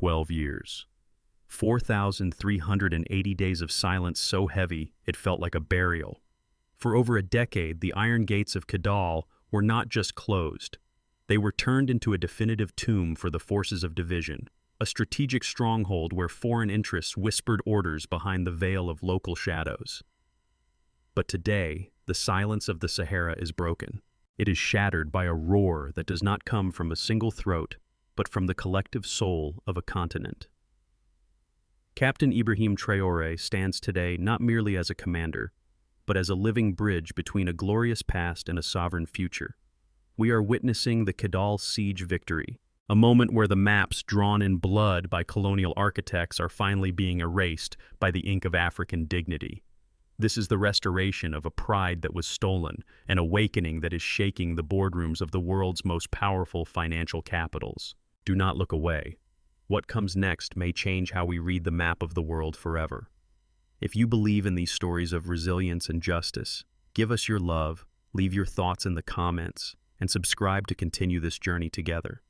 12 years. 4,380 days of silence so heavy it felt like a burial. For over a decade, the iron gates of Kidal were not just closed. They were turned into a definitive tomb for the forces of division, a strategic stronghold where foreign interests whispered orders behind the veil of local shadows. But today, the silence of the Sahara is broken. It is shattered by a roar that does not come from a single throat, but from the collective soul of a continent. Captain Ibrahim Traoré stands today not merely as a commander, but as a living bridge between a glorious past and a sovereign future. We are witnessing the Kidal siege victory, a moment where the maps drawn in blood by colonial architects are finally being erased by the ink of African dignity. This is the restoration of a pride that was stolen, an awakening that is shaking the boardrooms of the world's most powerful financial capitals. Do not look away. What comes next may change how we read the map of the world forever. If you believe in these stories of resilience and justice, give us your love, leave your thoughts in the comments, and subscribe to continue this journey together.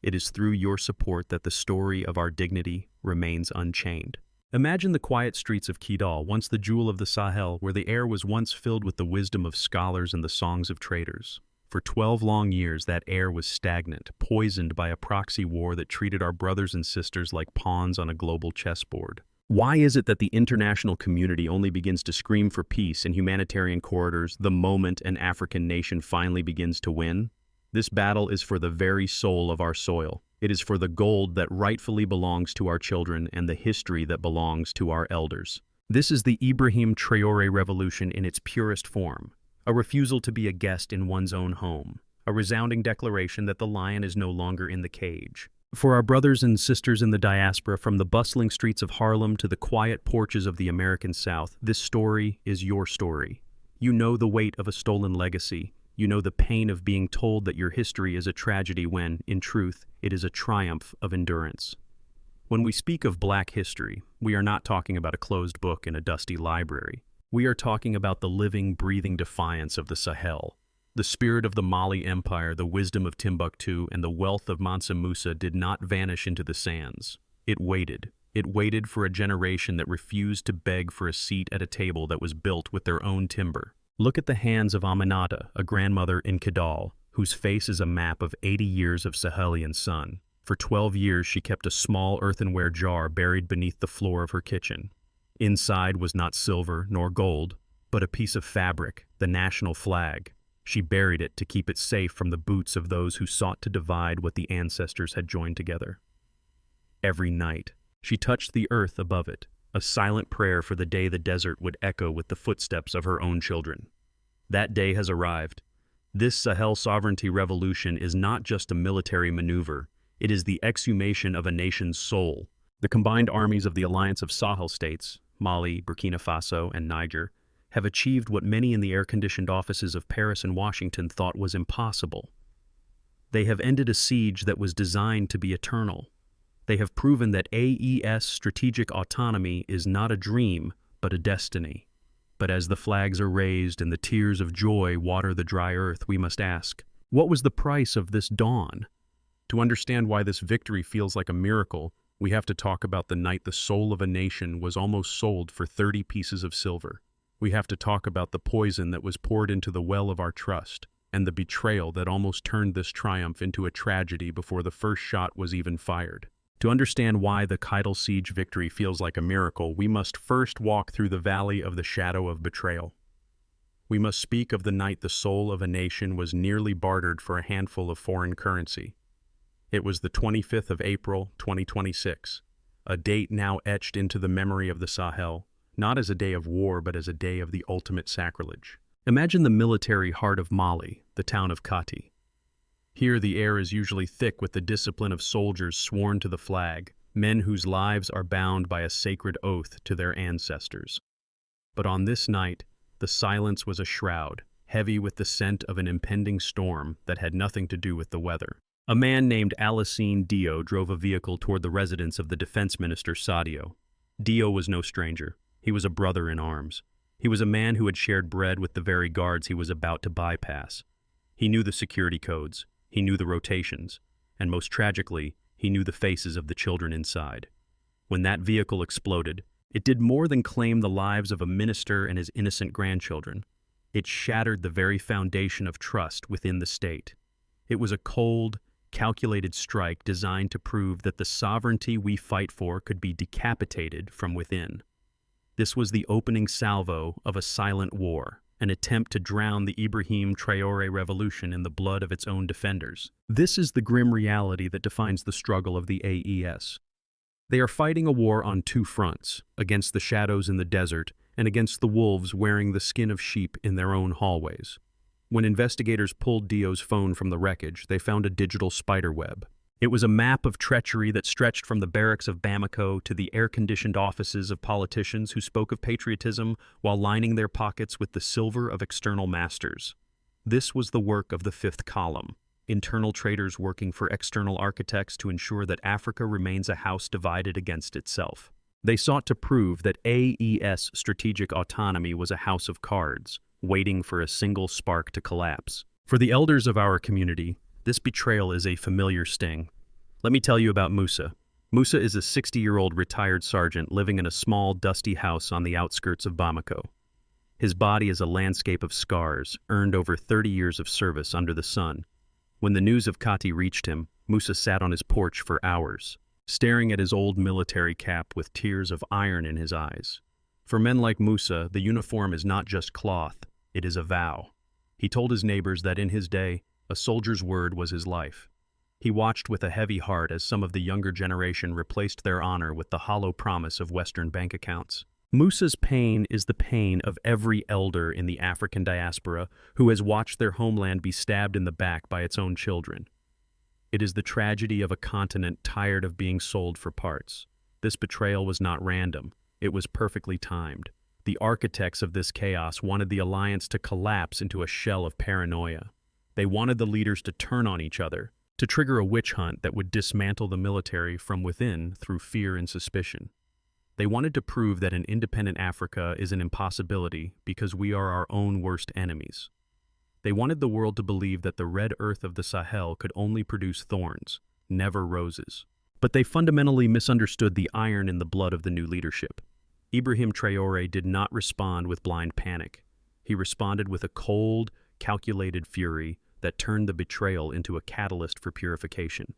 It is through your support that the story of our dignity remains unchained. Imagine the quiet streets of Kidal, once the jewel of the Sahel, where the air was once filled with the wisdom of scholars and the songs of traders. For 12 long years, that air was stagnant, poisoned by a proxy war that treated our brothers and sisters like pawns on a global chessboard. Why is it that the international community only begins to scream for peace and humanitarian corridors the moment an African nation finally begins to win? This battle is for the very soul of our soil. It is for the gold that rightfully belongs to our children and the history that belongs to our elders. This is the Ibrahim Traoré revolution in its purest form, a refusal to be a guest in one's own home, a resounding declaration that the lion is no longer in the cage. For our brothers and sisters in the diaspora, from the bustling streets of Harlem to the quiet porches of the American South, this story is your story. You know the weight of a stolen legacy. You know the pain of being told that your history is a tragedy when, in truth, it is a triumph of endurance. When we speak of Black history, we are not talking about a closed book in a dusty library. We are talking about the living, breathing defiance of the Sahel. The spirit of the Mali Empire, the wisdom of Timbuktu, and the wealth of Mansa Musa did not vanish into the sands. It waited. It waited for a generation that refused to beg for a seat at a table that was built with their own timber. Look at the hands of Aminata, a grandmother in Kidal, whose face is a map of 80 years of Sahelian sun. For 12 years she kept a small earthenware jar buried beneath the floor of her kitchen. Inside was not silver nor gold, but a piece of fabric, the national flag. She buried it to keep it safe from the boots of those who sought to divide what the ancestors had joined together. Every night, she touched the earth above it, a silent prayer for the day the desert would echo with the footsteps of her own children. That day has arrived. This Sahel sovereignty revolution is not just a military maneuver, it is the exhumation of a nation's soul. The combined armies of the Alliance of Sahel states, Mali, Burkina Faso, and Niger, have achieved what many in the air-conditioned offices of Paris and Washington thought was impossible. They have ended a siege that was designed to be eternal. They have proven that AES strategic autonomy is not a dream, but a destiny. But as the flags are raised and the tears of joy water the dry earth, we must ask, what was the price of this dawn? To understand why this victory feels like a miracle, we have to talk about the night the soul of a nation was almost sold for 30 pieces of silver. We have to talk about the poison that was poured into the well of our trust, and the betrayal that almost turned this triumph into a tragedy before the first shot was even fired. To understand why the Kidal siege victory feels like a miracle, we must first walk through the valley of the shadow of betrayal. We must speak of the night the soul of a nation was nearly bartered for a handful of foreign currency. It was the 25th of April, 2026, a date now etched into the memory of the Sahel, not as a day of war, but as a day of the ultimate sacrilege. Imagine the military heart of Mali, the town of Kati. Here the air is usually thick with the discipline of soldiers sworn to the flag, men whose lives are bound by a sacred oath to their ancestors. But on this night, the silence was a shroud, heavy with the scent of an impending storm that had nothing to do with the weather. A man named Alassane Dio drove a vehicle toward the residence of the defense minister Sadio. Dio was no stranger. He was a brother in arms. He was a man who had shared bread with the very guards he was about to bypass. He knew the security codes. He knew the rotations, and most tragically, He knew the faces of the children inside. When that vehicle exploded, it did more than claim the lives of a minister and his innocent grandchildren. It shattered the very foundation of trust within the state. It was a cold, calculated strike designed to prove that the sovereignty we fight for could be decapitated from within. This was the opening salvo of a silent war, an attempt to drown the Ibrahim Traoré revolution in the blood of its own defenders. This is the grim reality that defines the struggle of the AES. They are fighting a war on two fronts, against the shadows in the desert and against the wolves wearing the skin of sheep in their own hallways. When investigators pulled Dio's phone from the wreckage, they found a digital spiderweb. It was a map of treachery that stretched from the barracks of Bamako to the air-conditioned offices of politicians who spoke of patriotism while lining their pockets with the silver of external masters. This was the work of the fifth column, internal traitors working for external architects to ensure that Africa remains a house divided against itself. They sought to prove that AES strategic autonomy was a house of cards, waiting for a single spark to collapse. For the elders of our community, this betrayal is a familiar sting. Let me tell you about Musa. Musa is a 60-year-old retired sergeant living in a small, dusty house on the outskirts of Bamako. His body is a landscape of scars, earned over 30 years of service under the sun. When the news of Kati reached him, Musa sat on his porch for hours, staring at his old military cap with tears of iron in his eyes. For men like Musa, the uniform is not just cloth, it is a vow. He told his neighbors that in his day, a soldier's word was his life. He watched with a heavy heart as some of the younger generation replaced their honor with the hollow promise of Western bank accounts. Musa's pain is the pain of every elder in the African diaspora who has watched their homeland be stabbed in the back by its own children. It is the tragedy of a continent tired of being sold for parts. This betrayal was not random. It was perfectly timed. The architects of this chaos wanted the alliance to collapse into a shell of paranoia. They wanted the leaders to turn on each other, to trigger a witch hunt that would dismantle the military from within through fear and suspicion. They wanted to prove that an independent Africa is an impossibility because we are our own worst enemies. They wanted the world to believe that the red earth of the Sahel could only produce thorns, never roses. But they fundamentally misunderstood the iron in the blood of the new leadership. Ibrahim Traoré did not respond with blind panic. He responded with a cold, calculated fury that turned the betrayal into a catalyst for purification.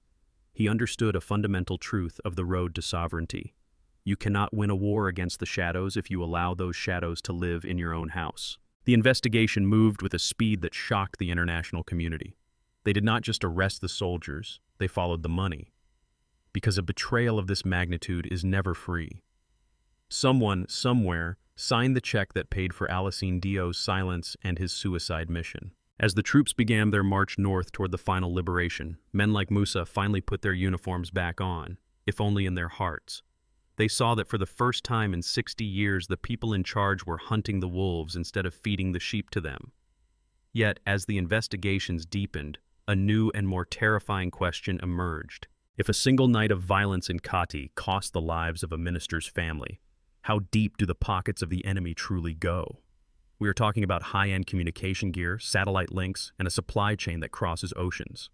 He understood a fundamental truth of the road to sovereignty. You cannot win a war against the shadows if you allow those shadows to live in your own house. The investigation moved with a speed that shocked the international community. They did not just arrest the soldiers, they followed the money. Because a betrayal of this magnitude is never free. Someone, somewhere, signed the check that paid for Alassane Dio's silence and his suicide mission. As the troops began their march north toward the final liberation, men like Musa finally put their uniforms back on, if only in their hearts. They saw that for the first time in 60 years, the people in charge were hunting the wolves instead of feeding the sheep to them. Yet, as the investigations deepened, a new and more terrifying question emerged. If a single night of violence in Kati cost the lives of a minister's family, how deep do the pockets of the enemy truly go? We are talking about high-end communication gear, satellite links, and a supply chain that crosses oceans.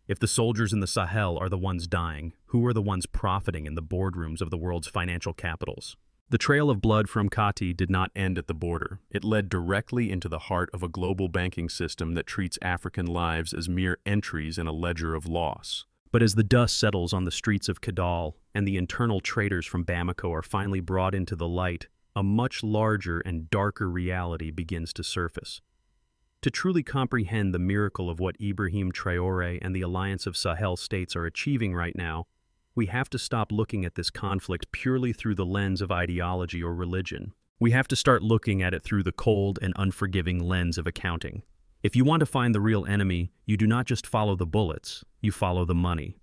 If the soldiers in the Sahel are the ones dying, who are the ones profiting in the boardrooms of the world's financial capitals? The trail of blood from Kati did not end at the border. It led directly into the heart of a global banking system that treats African lives as mere entries in a ledger of loss. But as the dust settles on the streets of Kidal and the internal traitors from Bamako are finally brought into the light, a much larger and darker reality begins to surface. To truly comprehend the miracle of what Ibrahim Traoré and the Alliance of Sahel states are achieving right now, we have to stop looking at this conflict purely through the lens of ideology or religion. We have to start looking at it through the cold and unforgiving lens of accounting. If you want to find the real enemy, you do not just follow the bullets, you follow the money.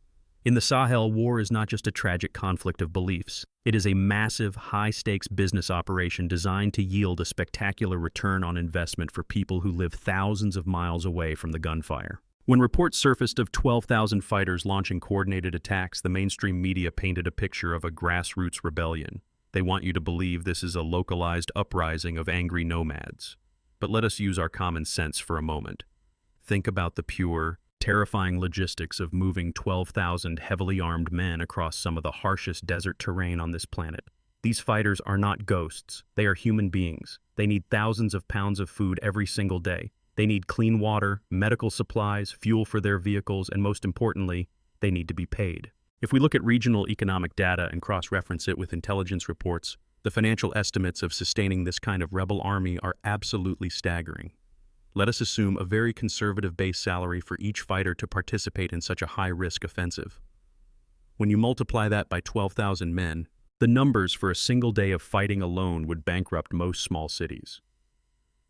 In the Sahel, war is not just a tragic conflict of beliefs. It is a massive, high-stakes business operation designed to yield a spectacular return on investment for people who live thousands of miles away from the gunfire. When reports surfaced of 12,000 fighters launching coordinated attacks, the mainstream media painted a picture of a grassroots rebellion. They want you to believe this is a localized uprising of angry nomads. But let us use our common sense for a moment. Think about the pure, terrifying logistics of moving 12,000 heavily armed men across some of the harshest desert terrain on this planet. These fighters are not ghosts. They are human beings. They need thousands of pounds of food every single day. They need clean water, medical supplies, fuel for their vehicles, and most importantly, they need to be paid. If we look at regional economic data and cross-reference it with intelligence reports, the financial estimates of sustaining this kind of rebel army are absolutely staggering. Let us assume a very conservative base salary for each fighter to participate in such a high-risk offensive. When you multiply that by 12,000 men, the numbers for a single day of fighting alone would bankrupt most small cities.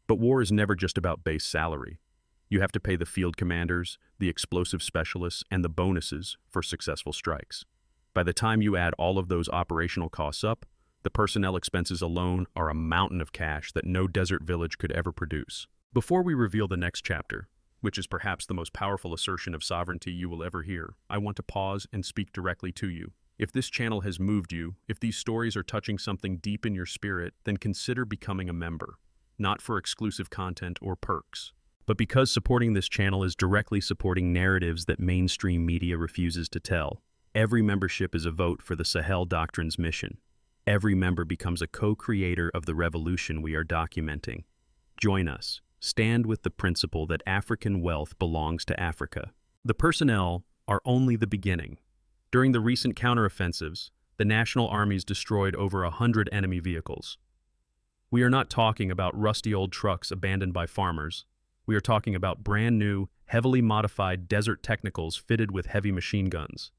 But war is never just about base salary. You have to pay the field commanders, the explosive specialists, and the bonuses for successful strikes. By the time you add all of those operational costs up, the personnel expenses alone are a mountain of cash that no desert village could ever produce. Before we reveal the next chapter, which is perhaps the most powerful assertion of sovereignty you will ever hear, I want to pause and speak directly to you. If this channel has moved you, if these stories are touching something deep in your spirit, then consider becoming a member, not for exclusive content or perks, but because supporting this channel is directly supporting narratives that mainstream media refuses to tell. Every membership is a vote for the Sahel Doctrine's mission. Every member becomes a co-creator of the revolution we are documenting. Join us. Stand with the principle that African wealth belongs to Africa. The personnel are only the beginning. During the recent counteroffensives, the national armies destroyed over 100 enemy vehicles. We are not talking about rusty old trucks abandoned by farmers. We are talking about brand new, heavily modified desert technicals fitted with heavy machine guns.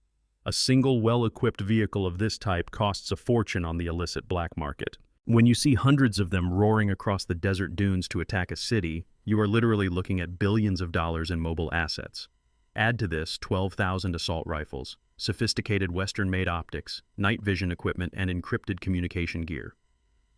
A single well-equipped vehicle of this type costs a fortune on the illicit black market. When you see hundreds of them roaring across the desert dunes to attack a city, you are literally looking at billions of dollars in mobile assets. Add to this 12,000 assault rifles, sophisticated Western-made optics, night vision equipment, and encrypted communication gear.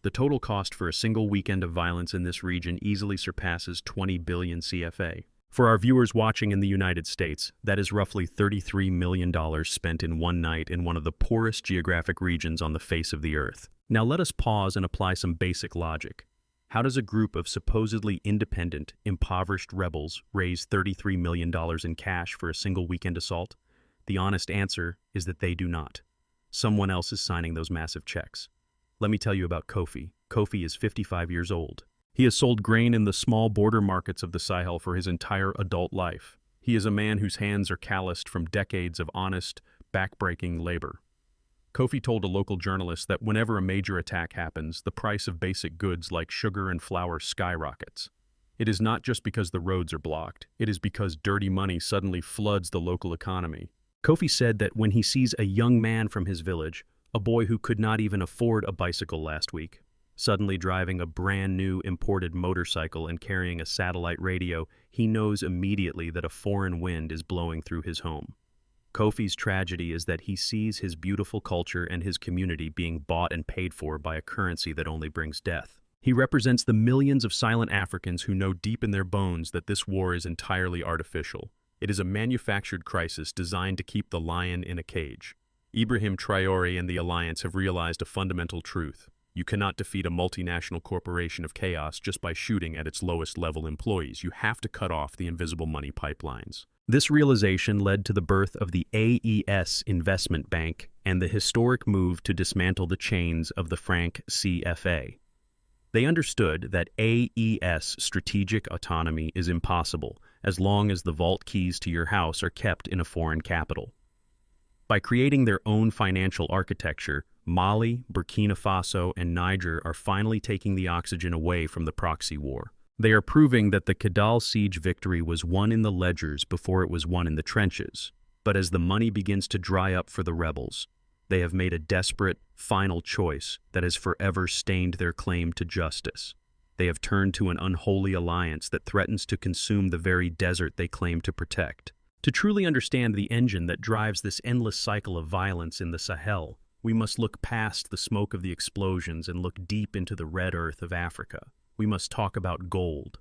The total cost for a single weekend of violence in this region easily surpasses 20 billion CFA. For our viewers watching in the United States, that is roughly $33 million spent in one night in one of the poorest geographic regions on the face of the earth. Now let us pause and apply some basic logic. How does a group of supposedly independent, impoverished rebels raise $33 million in cash for a single weekend assault? The honest answer is that they do not. Someone else is signing those massive checks. Let me tell you about Kofi. Kofi is 55 years old. He has sold grain in the small border markets of the Sahel for his entire adult life. He is a man whose hands are calloused from decades of honest, back-breaking labor. Kofi told a local journalist that whenever a major attack happens, the price of basic goods like sugar and flour skyrockets. It is not just because the roads are blocked. It is because dirty money suddenly floods the local economy. Kofi said that when he sees a young man from his village, a boy who could not even afford a bicycle last week, suddenly driving a brand new imported motorcycle and carrying a satellite radio, he knows immediately that a foreign wind is blowing through his home. Kofi's tragedy is that he sees his beautiful culture and his community being bought and paid for by a currency that only brings death. He represents the millions of silent Africans who know deep in their bones that this war is entirely artificial. It is a manufactured crisis designed to keep the lion in a cage. Ibrahim Traoré and the Alliance have realized a fundamental truth. You cannot defeat a multinational corporation of chaos just by shooting at its lowest level employees. You have to cut off the invisible money pipelines. This realization led to the birth of the AES investment bank and the historic move to dismantle the chains of the franc CFA. They understood that AES strategic autonomy is impossible as long as the vault keys to your house are kept in a foreign capital. By creating their own financial architecture, Mali, Burkina Faso, and Niger are finally taking the oxygen away from the proxy war. They are proving that the Kidal siege victory was won in the ledgers before it was won in the trenches. But as the money begins to dry up for the rebels, they have made a desperate, final choice that has forever stained their claim to justice. They have turned to an unholy alliance that threatens to consume the very desert they claim to protect. To truly understand the engine that drives this endless cycle of violence in the Sahel, we must look past the smoke of the explosions and look deep into the red earth of Africa. We must talk about gold.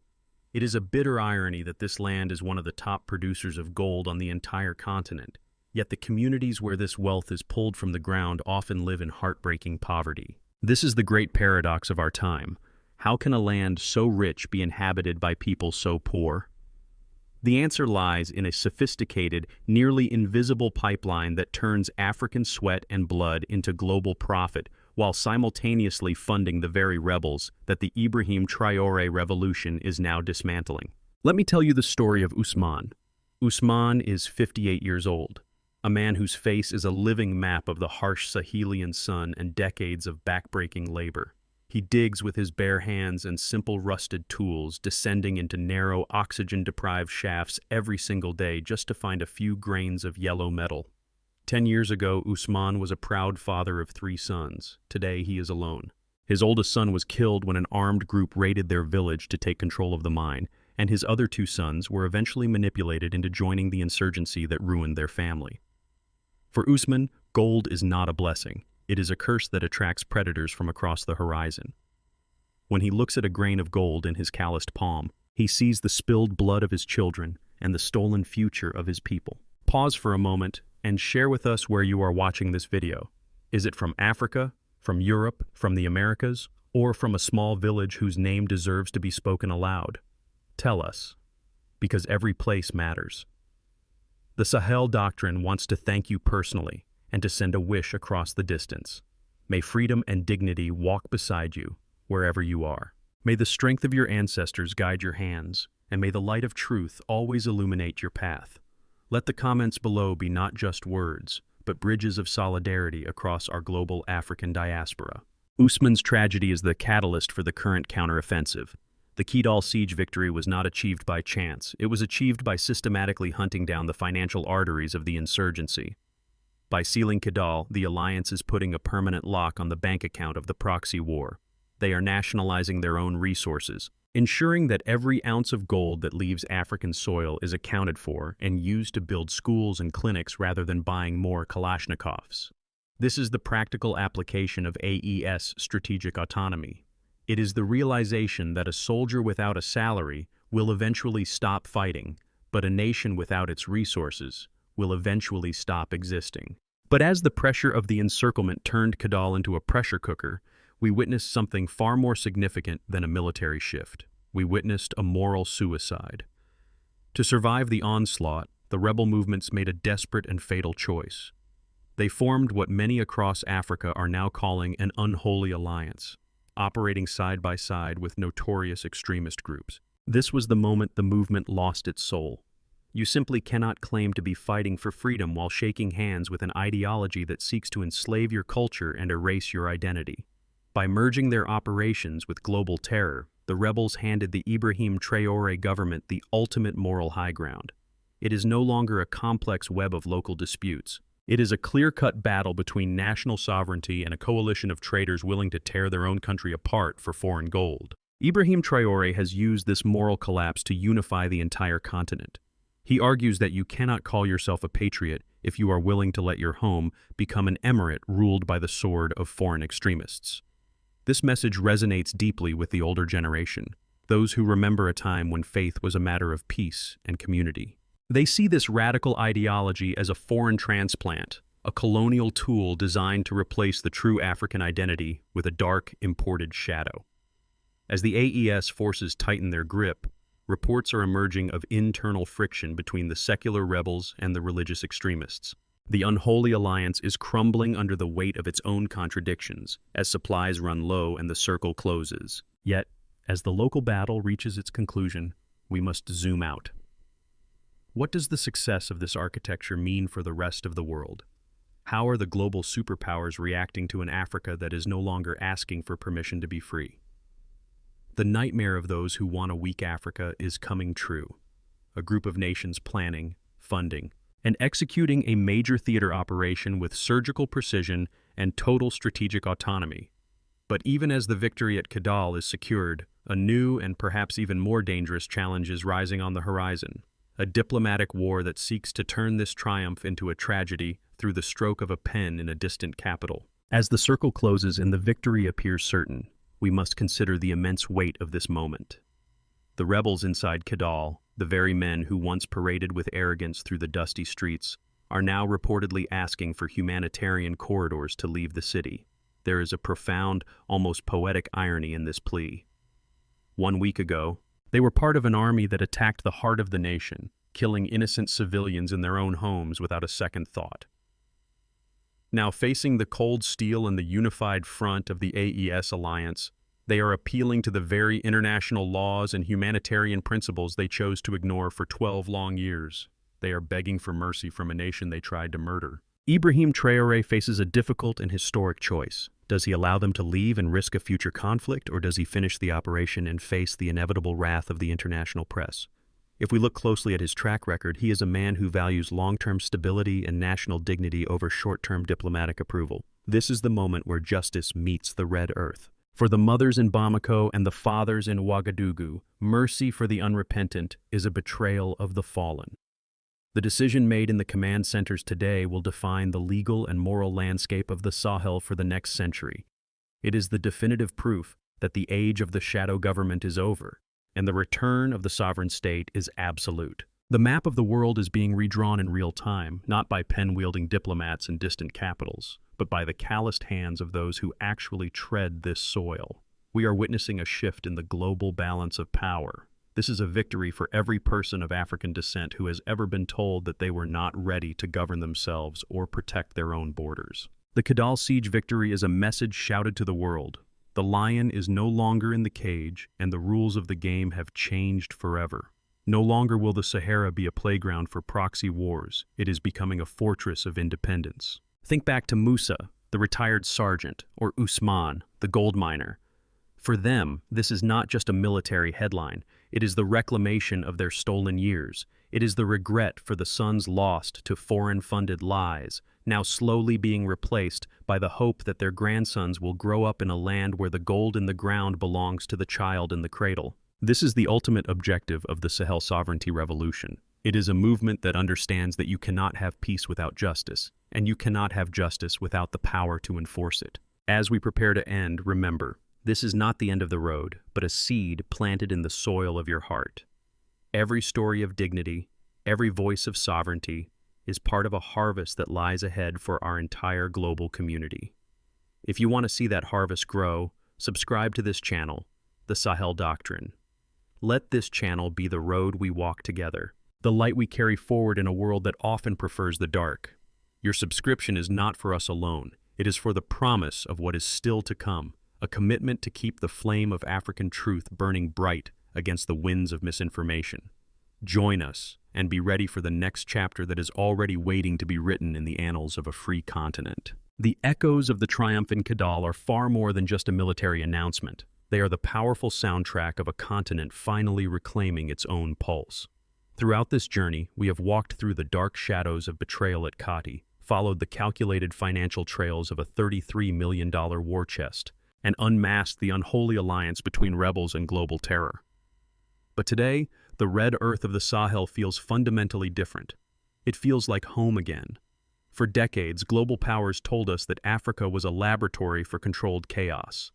It is a bitter irony that this land is one of the top producers of gold on the entire continent, yet the communities where this wealth is pulled from the ground often live in heartbreaking poverty. This is the great paradox of our time. How can a land so rich be inhabited by people so poor? The answer lies in a sophisticated, nearly invisible pipeline that turns African sweat and blood into global profit while simultaneously funding the very rebels that the Ibrahim Traoré revolution is now dismantling. Let me tell you the story of Ousmane. Ousmane is 58 years old, a man whose face is a living map of the harsh Sahelian sun and decades of backbreaking labor. He digs with his bare hands and simple rusted tools, descending into narrow, oxygen-deprived shafts every single day just to find a few grains of yellow metal. 10 years ago, Ousmane was a proud father of 3 sons. Today, he is alone. His oldest son was killed when an armed group raided their village to take control of the mine, and his other 2 sons were eventually manipulated into joining the insurgency that ruined their family. For Ousmane, gold is not a blessing. It is a curse that attracts predators from across the horizon. When he looks at a grain of gold in his calloused palm, he sees the spilled blood of his children and the stolen future of his people. Pause for a moment and share with us where you are watching this video. Is it from Africa, from Europe, from the Americas, or from a small village whose name deserves to be spoken aloud? Tell us, because every place matters. The Sahel Doctrine wants to thank you personally and to send a wish across the distance. May freedom and dignity walk beside you, wherever you are. May the strength of your ancestors guide your hands, and may the light of truth always illuminate your path. Let the comments below be not just words, but bridges of solidarity across our global African diaspora. Ousmane's tragedy is the catalyst for the current counteroffensive. The Kidal siege victory was not achieved by chance. It was achieved by systematically hunting down the financial arteries of the insurgency. By sealing Kidal, the alliance is putting a permanent lock on the bank account of the Proxy war. They are nationalizing their own resources, ensuring that every ounce of gold that leaves African soil is accounted for and used to build schools and clinics rather than buying more Kalashnikovs. This is the practical application of AES strategic autonomy. It is the realization that a soldier without a salary will eventually stop fighting, but a nation without its resources will eventually stop existing. But as the pressure of the encirclement turned Kidal into a pressure cooker, we witnessed something far more significant than a military shift. We witnessed a moral suicide. To survive the onslaught, the rebel movements made a desperate and fatal choice. They formed what many across Africa are now calling an unholy alliance, operating side by side with notorious extremist groups. This was the moment the movement lost its soul. You simply cannot claim to be fighting for freedom while shaking hands with an ideology that seeks to enslave your culture and erase your identity. By merging their operations with global terror, the rebels handed the Ibrahim Traoré government the ultimate moral high ground. It is no longer a complex web of local disputes. It is a clear-cut battle between national sovereignty and a coalition of traitors willing to tear their own country apart for foreign gold. Ibrahim Traoré has used this moral collapse to unify the entire continent. He argues that you cannot call yourself a patriot if you are willing to let your home become an emirate ruled by the sword of foreign extremists. This message resonates deeply with the older generation, those who remember a time when faith was a matter of peace and community. They see this radical ideology as a foreign transplant, a colonial tool designed to replace the true African identity with a dark, imported shadow. As the AES forces tighten their grip, reports are emerging of internal friction between the secular rebels and the religious extremists. The unholy alliance is crumbling under the weight of its own contradictions as supplies run low and the circle closes. Yet, as the local battle reaches its conclusion, we must zoom out. What does the success of this architecture mean for the rest of the world? How are the global superpowers reacting to an Africa that is no longer asking for permission to be free? The nightmare of those who want a weak Africa is coming true. A group of nations planning, funding, and executing a major theater operation with surgical precision and total strategic autonomy. But even as the victory at Kidal is secured, a new and perhaps even more dangerous challenge is rising on the horizon. A diplomatic war that seeks to turn this triumph into a tragedy through the stroke of a pen in a distant capital. As the circle closes and the victory appears certain, we must consider the immense weight of this moment. The rebels inside Kidal, the very men who once paraded with arrogance through the dusty streets, are now reportedly asking for humanitarian corridors to leave the city. There is a profound, almost poetic irony in this plea. 1 week ago, They were part of an army that attacked the heart of the nation, killing innocent civilians in their own homes without a second thought. Now, facing the cold steel and the unified front of the AES alliance, they are appealing to the very international laws and humanitarian principles they chose to ignore for 12 long years. They are begging for mercy from a nation they tried to murder. Ibrahim Traoré faces a difficult and historic choice. Does he allow them to leave and risk a future conflict, or does he finish the operation and face the inevitable wrath of the international press? If we look closely at his track record, he is a man who values long-term stability and national dignity over short-term diplomatic approval. This is the moment where justice meets the red earth. For the mothers in Bamako and the fathers in Ouagadougou, mercy for the unrepentant is a betrayal of the fallen. The decision made in the command centers today will define the legal and moral landscape of the Sahel for the next century. It is the definitive proof that the age of the shadow government is over, and the return of the sovereign state is absolute. The map of the world is being redrawn in real time, not by pen-wielding diplomats in distant capitals, but by the calloused hands of those who actually tread this soil. We are witnessing a shift in the global balance of power. This is a victory for every person of African descent who has ever been told that they were not ready to govern themselves or protect their own borders. The Kidal siege victory is a message shouted to the world. The lion is no longer in the cage, and the rules of the game have changed forever. No longer will the Sahara be a playground for proxy wars. It is becoming a fortress of independence. Think back to Musa, the retired sergeant, or Usman, the gold miner. For them, this is not just a military headline. It is the reclamation of their stolen years. It is the regret for the sons lost to foreign-funded lies, now slowly being replaced by the hope that their grandsons will grow up in a land where the gold in the ground belongs to the child in the cradle. This is the ultimate objective of the Sahel Sovereignty Revolution. It is a movement that understands that you cannot have peace without justice, and you cannot have justice without the power to enforce it. As we prepare to end, remember, this is not the end of the road, but a seed planted in the soil of your heart. Every story of dignity, every voice of sovereignty, is part of a harvest that lies ahead for our entire global community. If you want to see that harvest grow, subscribe to this channel, the Sahel Doctrine. Let this channel be the road we walk together, the light we carry forward in a world that often prefers the dark. Your subscription is not for us alone. It is for the promise of what is still to come, a commitment to keep the flame of African truth burning bright against the winds of misinformation. Join us and be ready for the next chapter that is already waiting to be written in the annals of a free continent. The echoes of the triumph in Kidal are far more than just a military announcement. They are the powerful soundtrack of a continent finally reclaiming its own pulse. Throughout this journey, we have walked through the dark shadows of betrayal at Kati, followed the calculated financial trails of a $33 million war chest, and unmasked the unholy alliance between rebels and global terror. But today, the red earth of the Sahel feels fundamentally different. It feels like home again. For decades, global powers told us that Africa was a laboratory for controlled chaos.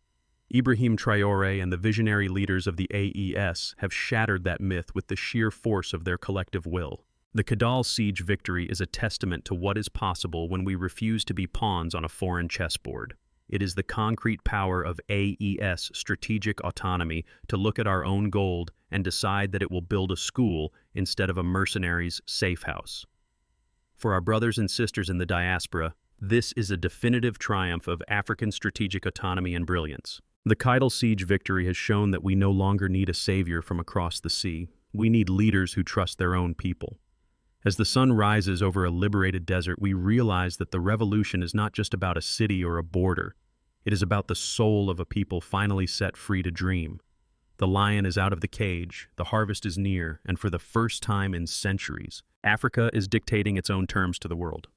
Ibrahim Traoré and the visionary leaders of the AES have shattered that myth with the sheer force of their collective will. The Kidal siege victory is a testament to what is possible when we refuse to be pawns on a foreign chessboard. It is the concrete power of AES strategic autonomy to look at our own gold and decide that it will build a school instead of a mercenary's safe house. For our brothers and sisters in the diaspora, this is a definitive triumph of African strategic autonomy and brilliance. The Kidal siege victory has shown that we no longer need a savior from across the sea. We need leaders who trust their own people. As the sun rises over a liberated desert, we realize that the revolution is not just about a city or a border. It is about the soul of a people finally set free to dream. The lion is out of the cage, the harvest is near, and for the first time in centuries, Africa is dictating its own terms to the world.